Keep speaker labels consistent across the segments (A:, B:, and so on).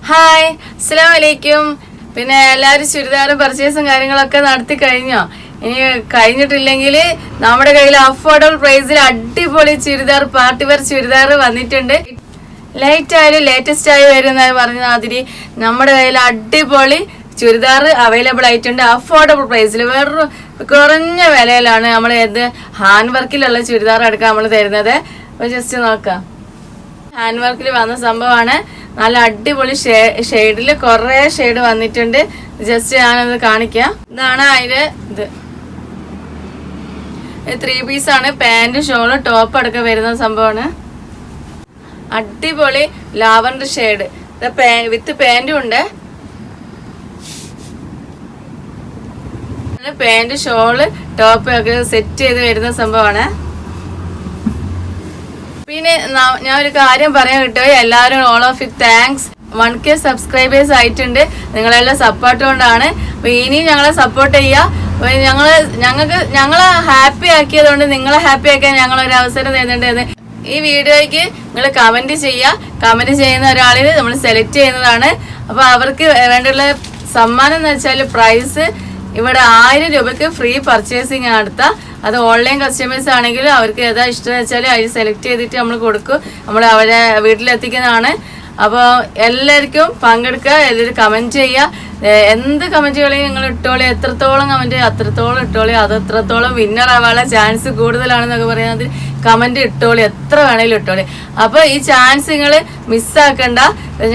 A: Hi, അസ്സലാമു അലൈക്കും. പിന്നെ എല്ലാവരും ചുരിദാർ പർച്ചേസും കാര്യങ്ങളൊക്കെ നടത്തി കഴിഞ്ഞോ? ഇനി കഴിഞ്ഞിട്ടില്ലെങ്കിൽ നമ്മുടെ കയ്യിൽ അഫോർഡബിൾ പ്രൈസിൽ അടിപൊളി ചുരിദാർ, പാർട്ടി വെയർ ചുരിദാർ വന്നിട്ടുണ്ട്. ലൈറ്റ് ആയാലും ലേറ്റസ്റ്റ് ആയി വരുന്ന പറഞ്ഞ മാതിരി നമ്മുടെ കയ്യിൽ അടിപൊളി ചുരിദാർ അവൈലബിൾ ആയിട്ടുണ്ട്. അഫോർഡബിൾ പ്രൈസിൽ വേറൊരു കുറഞ്ഞ വിലയിലാണ് നമ്മൾ ഹാൻഡ് വർക്കിലുള്ള ചുരിദാർ അടക്കം നമ്മൾ തരുന്നത്. അപ്പോൾ ജസ്റ്റ് നോക്കാം. ഹാൻഡ് വർക്കിൽ വന്ന സംഭവമാണ്. നല്ല അടിപൊളി ഷെയ്ഡിൽ കുറെ ഷെയ്ഡ് വന്നിട്ടുണ്ട്. ജസ്റ്റ് ഞാനത് കാണിക്കാം. ഇതാണ് അതിന്റെ ഇത്. 3 പീസാണ്. പാന്റ്, ഷോള്, ടോപ്പ് അടക്കം വരുന്ന സംഭവമാണ്. അടിപൊളി ലാവൻഡർ ഷെയ്ഡ് വിത്ത് പാന്റും ഉണ്ട്. പാന്റ്, ഷോള്, ടോപ്പ് ഒക്കെ സെറ്റ് ചെയ്ത് വരുന്ന സംഭവമാണ്. പിന്നെ ഞാൻ ഒരു കാര്യം പറയാൻ കിട്ടുമോ, എല്ലാവരും all of it thanks. 1K subscribers ആയിട്ടുണ്ട്. നിങ്ങളെല്ലാം സപ്പോർട്ട് കൊണ്ടാണ്. അപ്പൊ ഇനിയും ഞങ്ങളെ സപ്പോർട്ട് ചെയ്യുക. ഞങ്ങളെ ഹാപ്പി ആക്കിയത് കൊണ്ട് നിങ്ങളെ ഹാപ്പി ആക്കാൻ ഞങ്ങൾ ഒരു അവസരം തരുന്നുണ്ട്. ഈ വീഡിയോയ്ക്ക് നിങ്ങൾ കമന്റ് ചെയ്യുക. കമന്റ് ചെയ്യുന്ന ഒരാളിന് നമ്മൾ സെലക്ട് ചെയ്യുന്നതാണ്. അപ്പൊ അവർക്ക് വേണ്ടിയുള്ള സമ്മാനം എന്ന് വെച്ചാൽ പ്രൈസ് ഇവിടെ 1000 രൂപയ്ക്ക് ഫ്രീ പർച്ചേസിങ് നടത്താം. അത് ഓൺലൈൻ കസ്റ്റമേഴ്സ് ആണെങ്കിലും അവർക്ക് ഏതാ ഇഷ്ടം വെച്ചാൽ അതിൽ സെലക്ട് ചെയ്തിട്ട് നമ്മൾ കൊടുക്കും. നമ്മൾ അവരെ വീട്ടിലെത്തിക്കുന്നതാണ്. അപ്പോൾ എല്ലാവർക്കും പങ്കെടുക്കുക. എല്ലാവരും കമന്റ് ചെയ്യുക. എന്ത് കമന്റുകളെയും നിങ്ങൾ ഇട്ടോളി. എത്രത്തോളം കമന്റ് അത്രത്തോളം ഇട്ടോളി. അത് എത്രത്തോളം വിന്നർ ആവാനുള്ള ചാൻസ് കൂടുതലാണെന്നൊക്കെ പറയുന്നത് കമന്റ് ഇട്ടോളി. എത്ര വേണേലും ഇട്ടോളി. അപ്പോൾ ഈ ചാൻസ് നിങ്ങൾ മിസ്സാക്കണ്ട.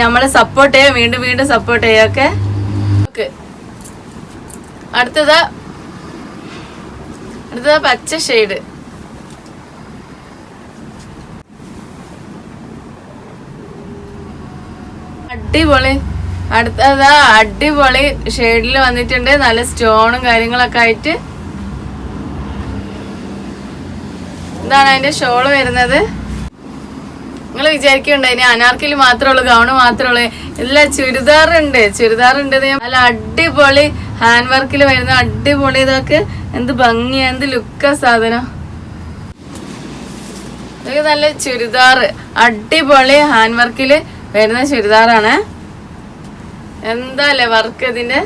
A: നമ്മളെ സപ്പോർട്ട് ചെയ്യുക. വീണ്ടും വീണ്ടും സപ്പോർട്ട് ചെയ്യുക. ഓക്കെ, അടുത്തത് പച്ച ഷെയ്ഡ്. അടിപൊളി. അടുത്തതാ അടിപൊളി ഷെയ്ഡിൽ വന്നിട്ടുണ്ട്. നല്ല സ്റ്റോണും കാര്യങ്ങളൊക്കെ ആയിട്ട്. ഇതാണ് അതിന്റെ ഷോള് വരുന്നത്. നിങ്ങൾ വിചാരിക്കുന്നുണ്ട് ഇനി അനാർക്കിൽ മാത്രമേ ഉള്ളൂ, ഗൗണ് മാത്രമേ ഉള്ളൂ. ഇല്ല, ചുരിദാറുണ്ട്. നല്ല അടിപൊളി ഹാൻഡ് വർക്കിൽ വരുന്ന അടിപൊളി. ഇതൊക്കെ എന്ത് ഭംഗിയാ, എന്ത് ലുക്കാ സാധനം. ഇതൊക്കെ നല്ല ചുരിദാർ, അടിപൊളി ഹാൻഡ് വർക്കിൽ വരുന്ന ചുരിദാറാണ്. എന്താല്ലേ വർക്ക് ഇതിന്റെ.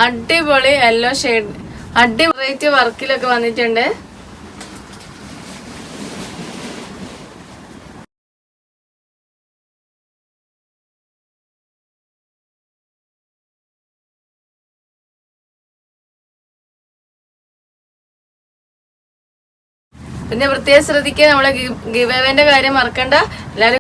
A: അടിപൊളി യെല്ലോ ഷെയ്ഡ്, അടിപൊളി വർക്കിലൊക്കെ വന്നിട്ടുണ്ട്. പിന്നെ പ്രത്യേകം ശ്രദ്ധിക്കുക, നമ്മളെ ഗിവ് അവേന്റെ കാര്യം മറക്കണ്ട. എല്ലാവരും